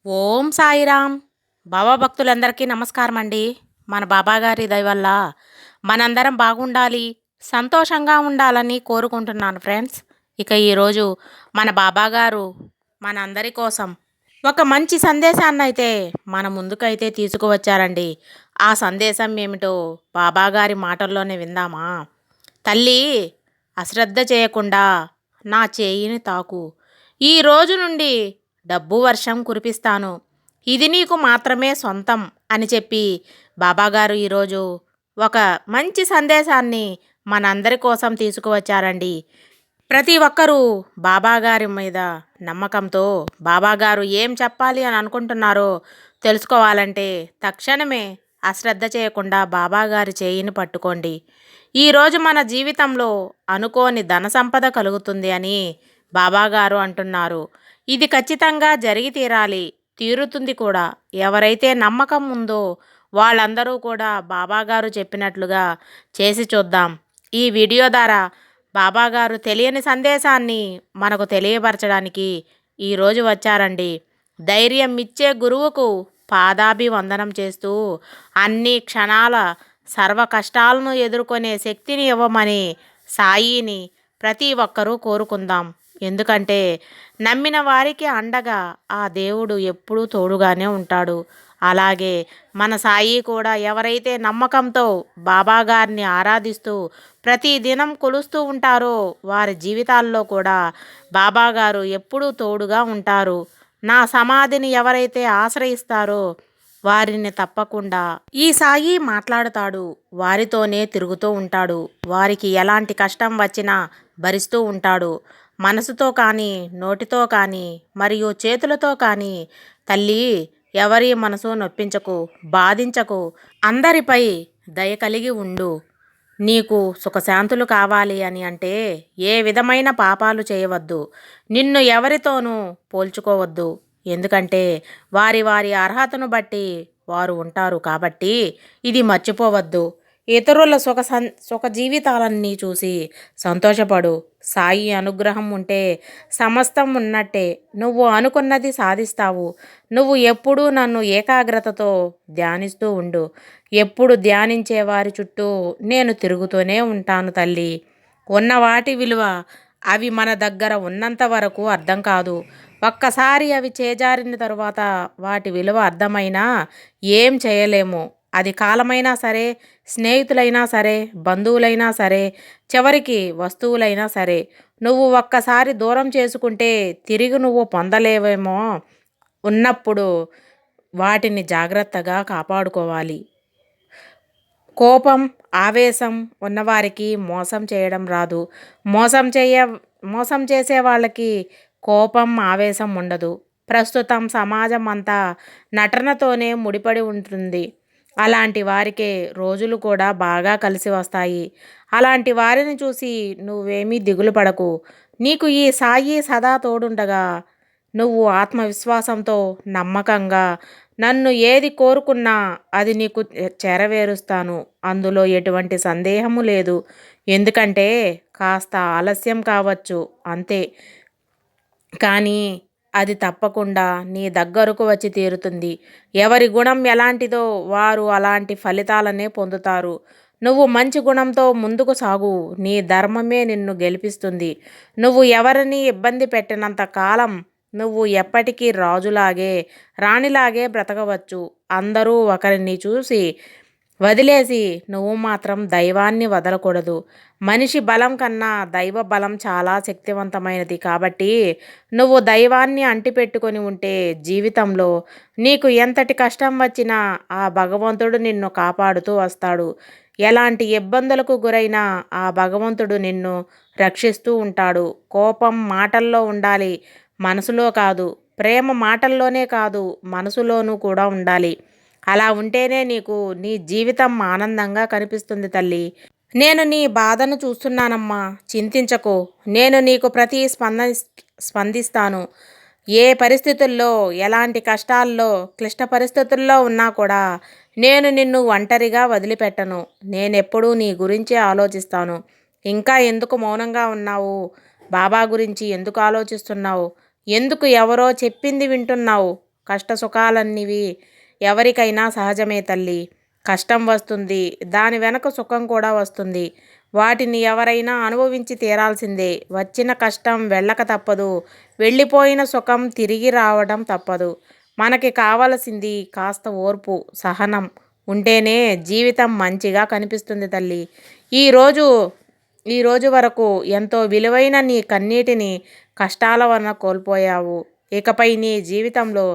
ఓం సాయిరామ్. బాబా భక్తులందరికీ నమస్కారం అండి. మన బాబా గారి దయ వల్ల మనందరం బాగుండాలి, సంతోషంగా ఉండాలని కోరుకుంటున్నాను ఫ్రెండ్స్. ఇక ఈరోజు మన బాబా గారు మనందరి కోసం ఒక మంచి సందేశాన్ని అయితే మన ముందుకైతే తీసుకువచ్చారండి. ఆ సందేశం ఏమిటో బాబా గారి మాటల్లోనే విందామా? తల్లి, అశ్రద్ధ చేయకుండా నా చేయిని తాకు. ఈ రోజు నుండి డబ్బు వర్షం కురిపిస్తాను. ఇది నీకు మాత్రమే సొంతం అని చెప్పి బాబాగారు ఈరోజు ఒక మంచి సందేశాన్ని మనందరి కోసం తీసుకువచ్చారండి. ప్రతి ఒక్కరూ బాబాగారి మీద నమ్మకంతో బాబాగారు ఏం చెప్పాలి అని అనుకుంటున్నారో తెలుసుకోవాలంటే తక్షణమే అశ్రద్ధ చేయకుండా బాబాగారి చేయిని పట్టుకోండి. ఈరోజు మన జీవితంలో అనుకోని ధన సంపద కలుగుతుంది అని బాబాగారు అంటున్నారు. ఇది ఖచ్చితంగా జరిగి తీరాలి, తీరుతుంది కూడా. ఎవరైతే నమ్మకం ఉందో వాళ్ళందరూ కూడా బాబాగారు చెప్పినట్లుగా చేసి చూద్దాం. ఈ వీడియో ద్వారా బాబాగారు తెలియని సందేశాన్ని మనకు తెలియపరచడానికి ఈరోజు వచ్చారండి. ధైర్యం ఇచ్చే గురువుకు పాదాభివందనం చేస్తూ అన్ని క్షణాల సర్వ కష్టాలను ఎదుర్కొనే శక్తిని ఇవ్వమని సాయిని ప్రతి ఒక్కరూ కోరుకుందాం. ఎందుకంటే నమ్మిన వారికి అండగా ఆ దేవుడు ఎప్పుడూ తోడుగానే ఉంటాడు. అలాగే మన సాయి కూడా ఎవరైతే నమ్మకంతో బాబాగారిని ఆరాధిస్తూ ప్రతి దినం కొలుస్తూ ఉంటారో వారి జీవితాల్లో కూడా బాబాగారు ఎప్పుడూ తోడుగా ఉంటారు. నా సమాధిని ఎవరైతే ఆశ్రయిస్తారో వారిని తప్పకుండా ఈ సాయి మాట్లాడుతాడు, వారితోనే తిరుగుతూ ఉంటాడు. వారికి ఎలాంటి కష్టం వచ్చినా భరిస్తూ ఉంటాడు. మనసుతో కానీ, నోటితో కానీ, మరియు చేతులతో కానీ. తల్లి, ఎవరి మనసు నొప్పించకు, బాధించకు. అందరిపై దయ కలిగి ఉండు. నీకు సుఖశాంతులు కావాలి అని అంటే ఏ విధమైన పాపాలు చేయవద్దు. నిన్ను ఎవరితోనూ పోల్చుకోవద్దు. ఎందుకంటే వారి వారి అర్హతను బట్టి వారు ఉంటారు కాబట్టి ఇది మర్చిపోవద్దు. ఇతరుల సుఖ జీవితాలన్నీ చూసి సంతోషపడు. సాయి అనుగ్రహం ఉంటే సమస్తం ఉన్నట్టే. నువ్వు అనుకున్నది సాధిస్తావు. నువ్వు ఎప్పుడూ నన్ను ఏకాగ్రతతో ధ్యానిస్తూ ఉండు. ఎప్పుడు ధ్యానించే వారి చుట్టూ నేను తిరుగుతూనే ఉంటాను తల్లి. ఉన్న వాటి విలువ అవి మన దగ్గర ఉన్నంత వరకు అర్థం కాదు. ఒక్కసారి అవి చేజారిన తరువాత వాటి విలువ అర్థమైనా ఏం చేయలేము. అది కాలమైనా సరే, స్నేహితులైనా సరే, బంధువులైనా సరే, చివరికి వస్తువులైనా సరే. నువ్వు ఒక్కసారి దూరం చేసుకుంటే తిరిగి నువ్వు పొందలేవేమో. ఉన్నప్పుడు వాటిని జాగ్రత్తగా కాపాడుకోవాలి. కోపం, ఆవేశం ఉన్నవారికి మోసం చేయడం రాదు. మోసం చేసే వాళ్ళకి కోపం, ఆవేశం ఉండదు. ప్రస్తుతం సమాజం అంతా నటనతోనే ముడిపడి ఉంటుంది. అలాంటి వారికే రోజులు కూడా బాగా కలిసి వస్తాయి. అలాంటి వారిని చూసి నువ్వేమీ దిగులు పడకు. నీకు ఈ సాయి సదా తోడుండగా నువ్వు ఆత్మవిశ్వాసంతో, నమ్మకంగా నన్ను ఏది కోరుకున్నా అది నీకు చేరవేరుస్తాను. అందులో ఎటువంటి సందేహము లేదు. ఎందుకంటే కాస్త ఆలస్యం కావచ్చు అంతే, కానీ అది తప్పకుండా నీ దగ్గరకు వచ్చి తీరుతుంది. ఎవరి గుణం ఎలాంటిదో వారు అలాంటి ఫలితాలనే పొందుతారు. నువ్వు మంచి గుణంతో ముందుకు సాగు. నీ ధర్మమే నిన్ను గెలిపిస్తుంది. నువ్వు ఎవరిని ఇబ్బంది పెట్టినంత కాలం నువ్వు ఎప్పటికీ రాజులాగే, రాణిలాగే బ్రతకవచ్చు. అందరూ ఒకరిని చూసి వదిలేసి నువ్వు మాత్రం దైవాన్ని వదలకూడదు. మనిషి బలం కన్నా దైవ బలం చాలా శక్తివంతమైనది. కాబట్టి నువ్వు దైవాన్ని అంటిపెట్టుకొని ఉంటే జీవితంలో నీకు ఎంతటి కష్టం వచ్చినా ఆ భగవంతుడు నిన్ను కాపాడుతూ వస్తాడు. ఎలాంటి ఇబ్బందులకు గురైనా ఆ భగవంతుడు నిన్ను రక్షిస్తూ ఉంటాడు. కోపం మాటల్లో ఉండాలి, మనసులో కాదు. ప్రేమ మాటల్లోనే కాదు, మనసులోనూ కూడా ఉండాలి. అలా ఉంటేనే నీకు నీ జీవితం ఆనందంగా కనిపిస్తుంది తల్లి. నేను నీ బాధను చూస్తున్నానమ్మా, చింతించకు. నేను నీకు స్పందిస్తాను. ఏ పరిస్థితుల్లో, ఎలాంటి కష్టాల్లో, క్లిష్ట పరిస్థితుల్లో ఉన్నా కూడా నేను నిన్ను ఒంటరిగా వదిలిపెట్టను. నేనెప్పుడూ నీ గురించి ఆలోచిస్తాను. ఇంకా ఎందుకు మౌనంగా ఉన్నావు? బాబా గురించి ఎందుకు ఆలోచిస్తున్నావు? ఎందుకు ఎవరో చెప్పింది వింటున్నావు? కష్టసుఖాలన్నవి ఎవరికైనా సహజమే తల్లి. కష్టం వస్తుంది, దాని వెనక సుఖం కూడా వస్తుంది. వాటిని ఎవరైనా అనుభవించి తీరాల్సిందే. వచ్చిన కష్టం వెళ్ళక తప్పదు, వెళ్ళిపోయిన సుఖం తిరిగి రావడం తప్పదు. మనకి కావలసింది కాస్త ఓర్పు, సహనం ఉంటేనే జీవితం మంచిగా కనిపిస్తుంది తల్లి. ఈరోజు ఈరోజు వరకు ఎంతో విలువైన నీ కన్నీటిని కష్టాల వలన కోల్పోయావు. ఇకపై నీ జీవితంలో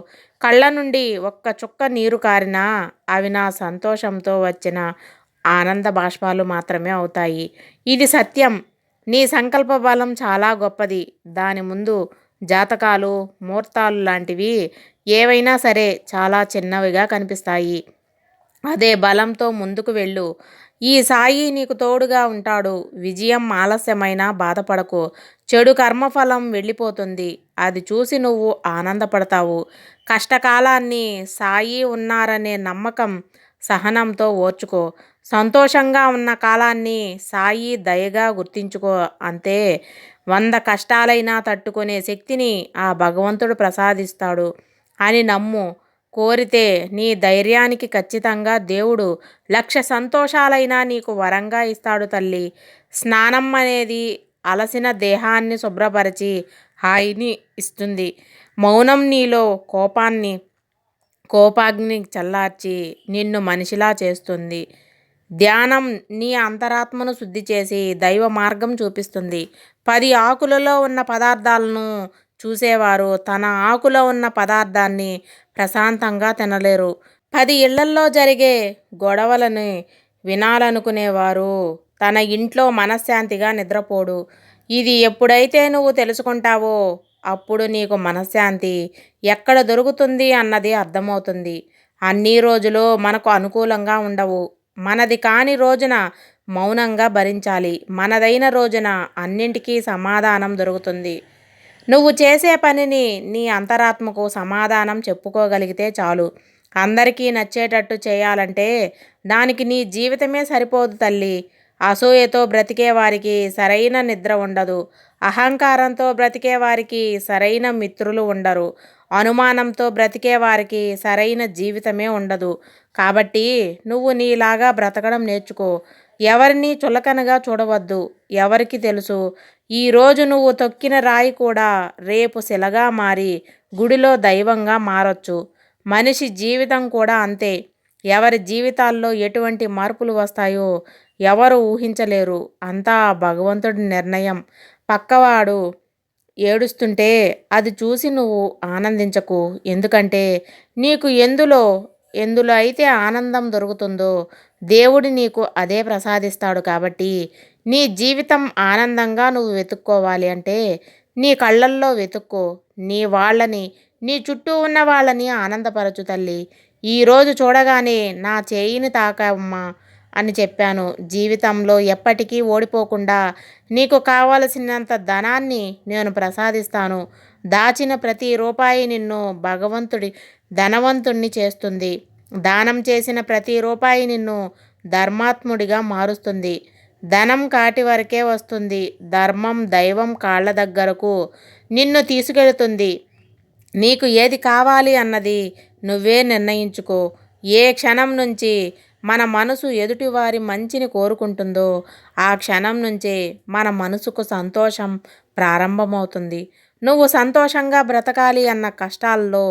కళ్ళ నుండి ఒక్క చుక్క నీరు కారినా అవి నా సంతోషంతో వచ్చిన ఆనంద బాష్పాలు మాత్రమే అవుతాయి. ఇది సత్యం. నీ సంకల్ప బలం చాలా గొప్పది. దాని ముందు జాతకాలు, ముహూర్తాలు లాంటివి ఏవైనా సరే చాలా చిన్నవిగా కనిపిస్తాయి. అదే బలంతో ముందుకు వెళ్ళు. ఈ సాయి నీకు తోడుగా ఉంటాడు. విజయం ఆలస్యమైనా బాధపడకు. చెడు కర్మఫలం వెళ్ళిపోతుంది. అది చూసి నువ్వు ఆనందపడతావు. కష్టకాలాన్ని సాయి ఉన్నారనే నమ్మకం, సహనంతో ఓర్చుకో. సంతోషంగా ఉన్న కాలాన్ని సాయి దయగా గుర్తించుకో. అంతే. 100 కష్టాలైనా తట్టుకునే శక్తిని ఆ భగవంతుడు ప్రసాదిస్తాడు అని నమ్ము. కోరితే నీ ధైర్యానికి ఖచ్చితంగా దేవుడు 1,00,000 సంతోషాలైనా నీకు వరంగా ఇస్తాడు తల్లి. స్నానం అనేది అలసిన దేహాన్ని శుభ్రపరిచి హాయిని ఇస్తుంది. మౌనం నీలో కోపాగ్ని చల్లార్చి నిన్ను మనిషిలా చేస్తుంది. ధ్యానం నీ అంతరాత్మను శుద్ధి చేసి దైవ మార్గం చూపిస్తుంది. 10 ఆకులలో ఉన్న పదార్థాలను చూసేవారు తన ఆకులో ఉన్న పదార్థాన్ని ప్రశాంతంగా తినలేరు. 10 ఇళ్లల్లో జరిగే గొడవలను వినాలనుకునేవారు తన ఇంట్లో మనశ్శాంతిగా నిద్రపోడు. ఇది ఎప్పుడైతే నువ్వు తెలుసుకుంటావో అప్పుడు నీకు మనశ్శాంతి ఎక్కడ దొరుకుతుంది అన్నది అర్థమవుతుంది. అన్ని రోజులు మనకు అనుకూలంగా ఉండవు. మనది కాని రోజున మౌనంగా భరించాలి. మనదైన రోజున అన్నింటికీ సమాధానం దొరుకుతుంది. నువ్వు చేసే పనిని నీ అంతరాత్మకు సమాధానం చెప్పుకోగలిగితే చాలు. అందరికీ నచ్చేటట్టు చేయాలంటే దానికి నీ జీవితమే సరిపోదు తల్లి. అసూయతో బ్రతికే వారికి సరైన నిద్ర ఉండదు. అహంకారంతో బ్రతికే వారికి సరైన మిత్రులు ఉండరు. అనుమానంతో బ్రతికే వారికి సరైన జీవితమే ఉండదు. కాబట్టి నువ్వు నీలాగా బ్రతకడం నేర్చుకో. ఎవరిని చులకనగా చూడవద్దు. ఎవరికి తెలుసు, ఈరోజు నువ్వు తొక్కిన రాయి కూడా రేపు శిలగా మారి గుడిలో దైవంగా మారొచ్చు. మనిషి జీవితం కూడా అంతే. ఎవరి జీవితాల్లో ఎటువంటి మార్పులు వస్తాయో ఎవరు ఊహించలేరు. అంతా భగవంతుడి నిర్ణయం. పక్కవాడు ఏడుస్తుంటే అది చూసి నువ్వు ఆనందించకు. ఎందుకంటే నీకు ఎందులో అయితే ఆనందం దొరుకుతుందో దేవుడు నీకు అదే ప్రసాదిస్తాడు. కాబట్టి నీ జీవితం ఆనందంగా నువ్వు వెతుక్కోవాలి అంటే నీ కళ్ళల్లో వెతుక్కో. నీ చుట్టూ ఉన్న వాళ్ళని ఆనందపరచు తల్లి. ఈరోజు చూడగానే నా చేయిని తాకమ్మా అని చెప్పాను. జీవితంలో ఎప్పటికీ ఓడిపోకుండా నీకు కావలసినంత ధనాన్ని నేను ప్రసాదిస్తాను. దాచిన ప్రతి రూపాయి నిన్ను ధనవంతుణ్ణి చేస్తుంది. దానం చేసిన ప్రతి రూపాయి నిన్ను ధర్మాత్ముడిగా మారుస్తుంది. ధనం కాటి వరకే వస్తుంది. ధర్మం, దైవం కాళ్ళ దగ్గరకు నిన్ను తీసుకెళుతుంది. నీకు ఏది కావాలి అన్నది నువ్వే నిర్ణయించుకో. ఏ క్షణం నుంచి మన మనసు ఎదుటివారి మంచిని కోరుకుంటుందో ఆ క్షణం నుంచే మన మనసుకు సంతోషం ప్రారంభమవుతుంది. నువ్వు సంతోషంగా బ్రతకాలి అన్న, కష్టాల్లో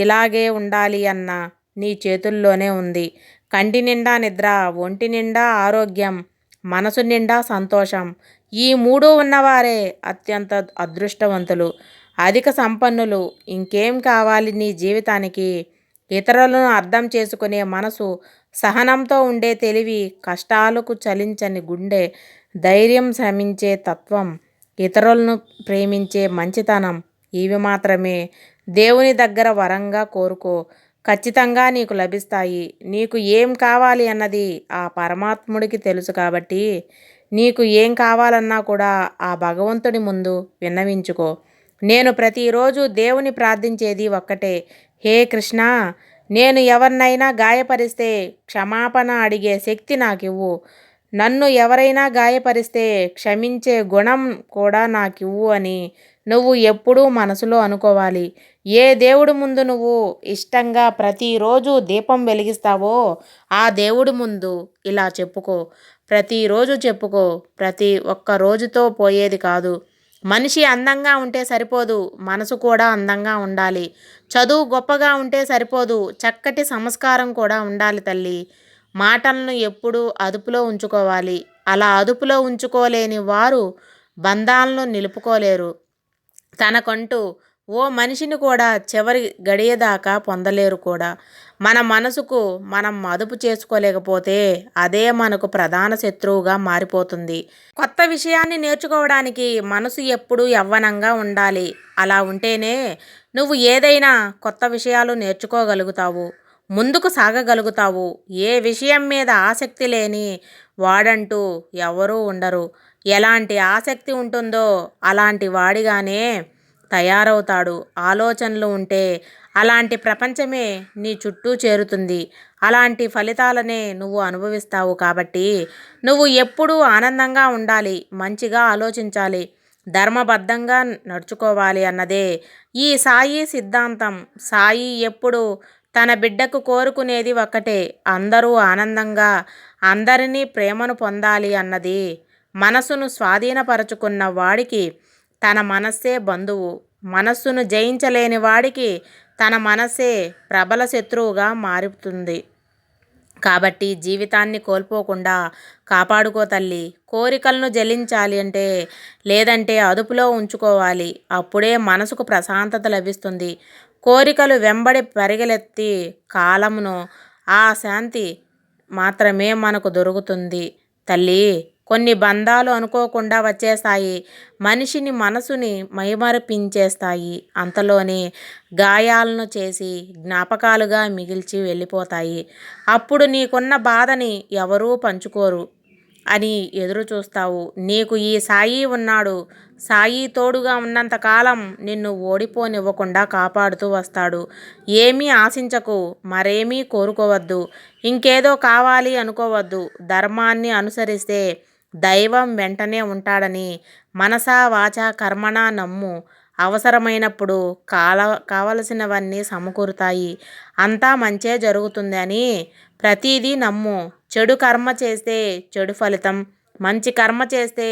ఇలాగే ఉండాలి అన్న నీ చేతుల్లోనే ఉంది. కంటి నిండా నిద్ర, ఒంటి నిండా ఆరోగ్యం, మనసు నిండా సంతోషం. ఈ 3 ఉన్నవారే అత్యంత అదృష్టవంతులు, అధిక సంపన్నులు. ఇంకేం కావాలి నీ జీవితానికి? ఇతరులను అర్థం చేసుకునే మనసు, సహనంతో ఉండే తెలివి, కష్టాలకు చలించని గుండె, ధైర్యం, శ్రమించే తత్వం, ఇతరులను ప్రేమించే మంచితనం. ఇవి మాత్రమే దేవుని దగ్గర వరంగా కోరుకో. ఖచ్చితంగా నీకు లభిస్తాయి. నీకు ఏం కావాలి అన్నది ఆ పరమాత్ముడికి తెలుసు. కాబట్టి నీకు ఏం కావాలన్నా కూడా ఆ భగవంతుడి ముందు విన్నవించుకో. నేను ప్రతిరోజు దేవుని ప్రార్థించేది ఒక్కటే. హే కృష్ణ, నేను ఎవరినైనా గాయపరిస్తే క్షమాపణ అడిగే శక్తి నాకివ్వు. నన్ను ఎవరైనా గాయపరిస్తే క్షమించే గుణం కూడా నాకివ్వు అని నువ్వు ఎప్పుడూ మనసులో అనుకోవాలి. ఏ దేవుడి ముందు నువ్వు ఇష్టంగా ప్రతిరోజు దీపం వెలిగిస్తావో ఆ దేవుడి ముందు ఇలా చెప్పుకో. ప్రతిరోజు చెప్పుకో. ప్రతి ఒక్క రోజుతో పోయేది కాదు. మనిషి అందంగా ఉంటే సరిపోదు, మనసు కూడా అందంగా ఉండాలి. చదువు గొప్పగా ఉంటే సరిపోదు, చక్కటి సంస్కారం కూడా ఉండాలి తల్లి. మాటలను ఎప్పుడూ అదుపులో ఉంచుకోవాలి. అలా అదుపులో ఉంచుకోలేని వారు బంధాలను నిలుపుకోలేరు. తనకంటూ ఓ మనిషిని కూడా చివరి గడియదాకా పొందలేరు కూడా. మన మనసుకు మనం అదుపు చేసుకోలేకపోతే అదే మనకు ప్రధాన శత్రువుగా మారిపోతుంది. కొత్త విషయాన్ని నేర్చుకోవడానికి మనసు ఎప్పుడూ యవ్వనంగా ఉండాలి. అలా ఉంటేనే నువ్వు ఏదైనా కొత్త విషయాలు నేర్చుకోగలుగుతావు, ముందుకు సాగగలుగుతావు. ఏ విషయం మీద ఆసక్తి లేని వాడంటూ ఎవరూ ఉండరు. ఎలాంటి ఆసక్తి ఉంటుందో అలాంటి వాడిగానే తయారవుతాడు. ఆలోచనలు ఉంటే అలాంటి ప్రపంచమే నీ చుట్టూ చేరుతుంది. అలాంటి ఫలితాలనే నువ్వు అనుభవిస్తావు. కాబట్టి నువ్వు ఎప్పుడూ ఆనందంగా ఉండాలి, మంచిగా ఆలోచించాలి, ధర్మబద్ధంగా నడుచుకోవాలి అన్నదే ఈ సాయి సిద్ధాంతం. సాయి ఎప్పుడు తన బిడ్డకు కోరుకునేది ఒక్కటే, అందరూ ఆనందంగా, అందరినీ ప్రేమను పొందాలి అన్నది. మనసును స్వాధీనపరచుకున్న వాడికి తన మనస్సే బంధువు. మనస్సును జయించలేని వాడికి తన మనస్సే ప్రబల శత్రువుగా మారుతుంది. కాబట్టి జీవితాన్ని కోల్పోకుండా కాపాడుకో తల్లి. కోరికలను జలించాలి అంటే లేదంటే అదుపులో ఉంచుకోవాలి. అప్పుడే మనసుకు ప్రశాంతత లభిస్తుంది. కోరికలు వెంబడి పరిగెలెత్తి కాలమును ఆ శాంతి మాత్రమే మనకు దొరుకుతుంది తల్లి. కొన్ని బంధాలు అనుకోకుండా వచ్చేస్తాయి. మనిషిని మనసుని మైమరిపించేస్తాయి. అంతలోనే గాయాలను చేసి జ్ఞాపకాలుగా మిగిల్చి వెళ్ళిపోతాయి. అప్పుడు నీకున్న బాధని ఎవరూ పంచుకోరు అని ఎదురు చూస్తావు. నీకు ఈ సాయి ఉన్నాడు. సాయి తోడుగా ఉన్నంతకాలం నిన్ను ఓడిపోనివ్వకుండా కాపాడుతూ వస్తాడు. ఏమీ ఆశించకు, మరేమీ కోరుకోవద్దు, ఇంకేదో కావాలి అనుకోవద్దు. ధర్మాన్ని అనుసరిస్తే దైవం వెంటనే ఉంటాడని మనసా వాచా కర్మణా నమ్ము. అవసరమైనప్పుడు కావలసినవన్నీ సమకూరుతాయి. అంతా మంచే జరుగుతుంది అని ప్రతిదీ నమ్ము. చెడు కర్మ చేస్తే చెడు ఫలితం, మంచి కర్మ చేస్తే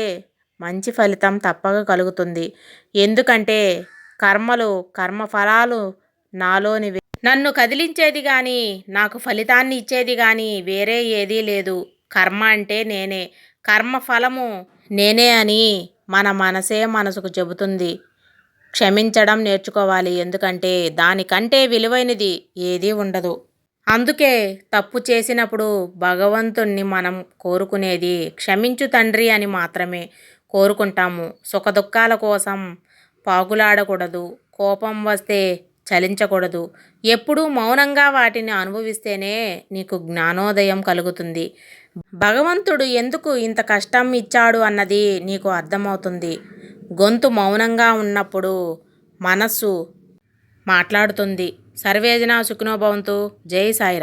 మంచి ఫలితం తప్పక కలుగుతుంది. ఎందుకంటే కర్మఫలాలు నాలోనివి. నన్ను కదిలించేది కానీ నాకు ఫలితాన్ని ఇచ్చేది కానీ వేరే ఏదీ లేదు. కర్మ అంటే నేనే, కర్మఫలము నేనే అని మన మనసే మనసుకు చెబుతుంది. క్షమించడం నేర్చుకోవాలి. ఎందుకంటే దానికంటే విలువైనది ఏదీ ఉండదు. అందుకే తప్పు చేసినప్పుడు భగవంతుణ్ణి మనం కోరుకునేది క్షమించు తండ్రి అని మాత్రమే కోరుకుంటాము. సుఖదుఖాల కోసం పాకులాడకూడదు. కోపం వస్తే చలించకూడదు. ఎప్పుడూ మౌనంగా వాటిని అనుభవిస్తేనే నీకు జ్ఞానోదయం కలుగుతుంది. భగవంతుడు ఎందుకు ఇంత కష్టం ఇచ్చాడు అన్నది నీకు అర్థమవుతుంది. గొంతు మౌనంగా ఉన్నప్పుడు మనస్సు మాట్లాడుతుంది. సర్వేజన సుఖినో భవంతు. జై సాయిరాం.